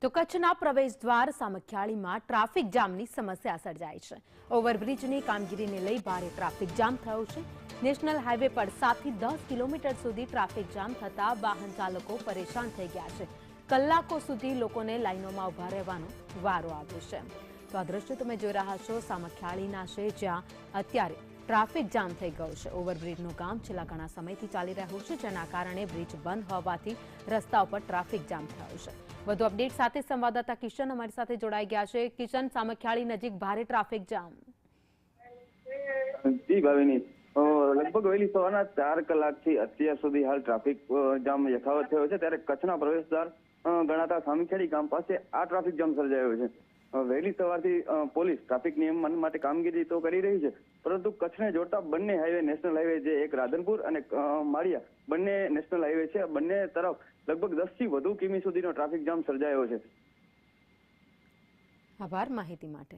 તો કચ્છના પ્રવેશદ્વાર સામખિયાળીમાં ટ્રાફિક જામની સમસ્યા સર્જાઈ છે। ઓવરબ્રિજની કામગીરીને લઈ ભારે ટ્રાફિક જામ થયો છે। નેશનલ હાઈવે પર 7 થી 10 કિલોમીટર સુધી ટ્રાફિક જામ થતા વાહન ચાલકો પરેશાન થઈ ગયા છે। કલાકો સુધી લોકોને લાઈનોમાં ઊભા રહેવાનો વારો આવ્યો છે। તો આ દ્રશ્ય તમે જોઈ રહ્યા છો સામખિયાળીના છે, જ્યાં અત્યારે ટ્રાફિક જામ થઈ ગયો છે। ઓવરબ્રિજનું કામ છેલ્લા ઘણા સમયથી ચાલી રહ્યું છે, જેના કારણે બ્રિજ બંધ હોવાથી રસ્તા ઉપર ટ્રાફિક જામ થયો છે। વધુ અપડેટ સાથે સંવાદદાતા કિશન અમારી સાથે જોડાઈ ગયા છે। કિશન, સામખિયાળી નજીક ભારે ટ્રાફિક જામ। જી ભાવિની, લગભગ વહેલી સવારના 4 કલાકથી અત્યાર સુધી હાલ ટ્રાફિક જામ યથાવત થયો છે। ત્યારે કચ્છના પ્રવેશદ્વાર ગણાતા સામખિયાળી ગામ પાસે આ ટ્રાફિક જામ સર્જાયો છે। વહેલી સવારથી પોલીસ ટ્રાફિક નિયમન માટે કામગીરી તો કરી રહી છે, પરંતુ કચ્છને જોડતા બંને હાઈવે, નેશનલ હાઈવે જે એક રાધનપુર અને માળિયા બંને નેશનલ હાઈવે છે, બંને તરફ લગભગ 10 થી વધુ કિમી સુધીનો ટ્રાફિક જામ સર્જાયો છે। આભાર માહિતી માટે।